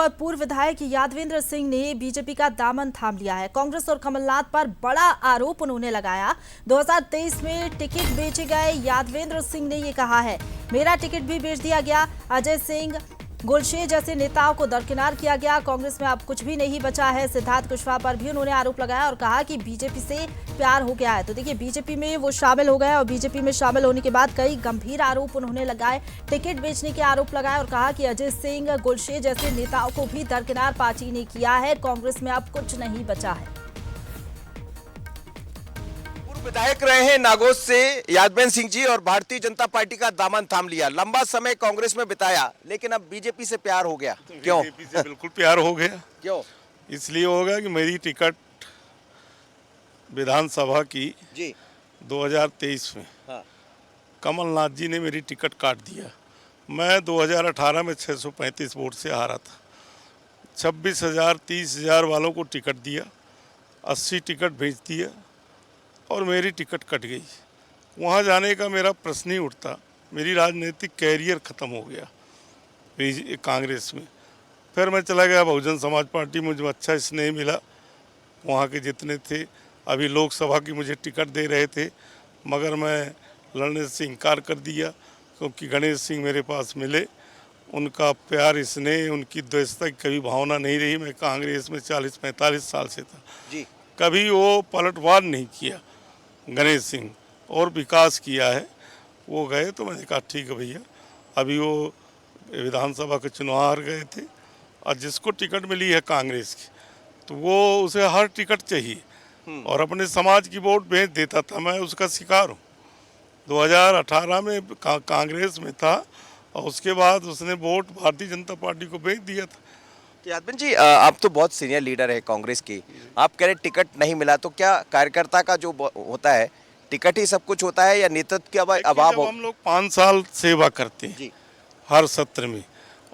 और पूर्व विधायक यादवेंद्र सिंह ने बीजेपी का दामन थाम लिया है। कांग्रेस और कमलनाथ पर बड़ा आरोप उन्होंने लगाया। 2023 में टिकट बेचे गए यादवेंद्र सिंह ने ये कहा है, मेरा टिकट भी बेच दिया गया। अजय सिंह, गुलशेर जैसे नेताओं को दरकिनार किया गया। कांग्रेस में अब कुछ भी नहीं बचा है। सिद्धार्थ कुशवाहा पर भी उन्होंने आरोप लगाया और कहा कि बीजेपी से प्यार हो गया है। तो देखिए, बीजेपी में वो शामिल हो गए और बीजेपी में शामिल होने के बाद कई गंभीर आरोप उन्होंने लगाए, टिकट बेचने के आरोप लगाए और कहा कि अजय सिंह, गुलशेर जैसे नेताओं को भी दरकिनार पार्टी ने किया है। कांग्रेस में अब कुछ नहीं बचा है। विधायक रहे हैं नागौद से यादवेंद्र सिंह जी और भारतीय जनता पार्टी का दामन थाम लिया। लंबा समय कांग्रेस में बिताया, लेकिन अब बीजेपी से प्यार हो गया। क्यों? बीजेपी से बिल्कुल प्यार हो गया। क्यों? इसलिए हो गया कि मेरी टिकट विधानसभा की जी 2023 में हाँ। कमलनाथ जी ने मेरी टिकट काट दिया। मैं 2018 में 635 वोट से हारा था। 26,000 30,000 वालों को टिकट दिया, 80 टिकट भेज दिया और मेरी टिकट कट गई। वहाँ जाने का मेरा प्रश्न ही उठता। मेरी राजनीतिक कैरियर ख़त्म हो गया कांग्रेस में। फिर मैं चला गया बहुजन समाज पार्टी। मुझे अच्छा स्नेह मिला वहाँ के जितने थे। अभी लोकसभा की मुझे टिकट दे रहे थे, मगर मैं लड़ने से इनकार कर दिया, क्योंकि गणेश सिंह मेरे पास मिले। उनका प्यार, स्नेह, उनकी द्वेषता की कभी भावना नहीं रही। मैं कांग्रेस में 40-45 साल से था जी। कभी वो पलटवार नहीं किया गणेश सिंह, और विकास किया है। वो गए तो मैंने कहा ठीक है भैया। अभी वो विधानसभा के चुनाव हार गए थे और जिसको टिकट मिली है कांग्रेस की, तो वो उसे हर टिकट चाहिए और अपने समाज की वोट भेज देता था। मैं उसका शिकार हूँ। 2018 में कांग्रेस में था और उसके बाद उसने वोट भारतीय जनता पार्टी को भेज दिया था। तो यादवेंद्र जी, आप तो बहुत सीनियर लीडर है कांग्रेस के। आप कह रहे टिकट नहीं मिला, तो क्या कार्यकर्ता का जो होता है, टिकट ही सब कुछ होता है या नेतृत्व के अभाव हो? हम लोग 5 साल सेवा करते हैं जी। हर सत्र में,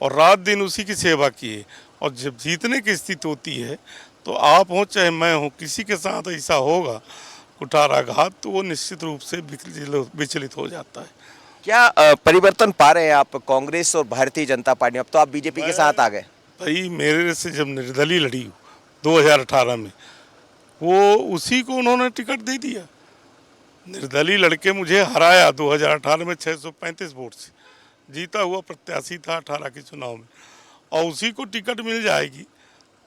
और रात दिन उसी की सेवा किए, और जब जीतने की स्थिति होती है तो आप हो चाहे मैं हूँ, किसी के साथ ऐसा होगा कुठाराघात, तो वो निश्चित रूप से विचलित हो जाता है। क्या परिवर्तन पा रहे हैं आप कांग्रेस और भारतीय जनता पार्टी? अब तो आप बीजेपी के साथ आ गए। भाई, मेरे से जब निर्दलीय लड़ी 2018 में, वो उसी को उन्होंने टिकट दे दिया। निर्दलीय लड़के मुझे हराया 2018 में 635 वोट से। जीता हुआ प्रत्याशी था 18 के चुनाव में, और उसी को टिकट मिल जाएगी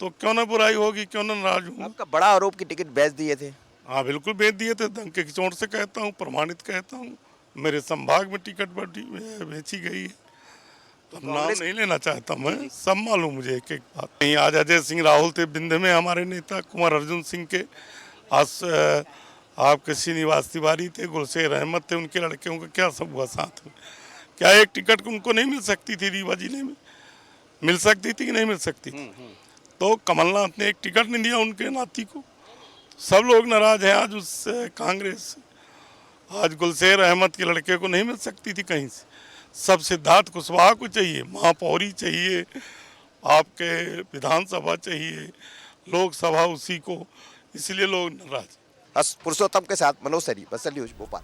तो क्यों ना बुराई होगी, क्यों ना नाराज हूँ। आपका बड़ा आरोप की टिकट बेच दिए थे। हाँ, बिल्कुल बेच दिए थे। डंके की चोट से कहता हूँ, प्रमाणित कहता हूँ। मेरे संभाग में टिकट बेची गई है। अब नाम नहीं लेना चाहता मैं, सब मालूम मुझे एक एक बात। नहीं, आज अजय सिंह राहुल थे बिंद में, हमारे नेता कुंवर अर्जुन सिंह के। आज आपके श्रीनिवास तिवारी थे, गुलशेर अहमद थे, उनके लड़कियों का क्या सब हुआ साथ में? क्या एक टिकट उनको नहीं मिल सकती थी? रीवा जिले में मिल सकती थी कि नहीं मिल सकती थी? तो कमलनाथ ने एक टिकट नहीं दिया उनके नाती को। सब लोग नाराज हैं आज उस कांग्रेस से। आज गुलशेर अहमद के लड़के को नहीं मिल सकती थी कहीं से। सब सिद्धार्थ कुशवाहा को चाहिए, महापौरी चाहिए, आपके विधानसभा चाहिए, लोकसभा उसी को, इसलिए लोग नाराज। पुरुषोत्तम के साथ मनोज सरी, बस्तर न्यूज, भोपाल।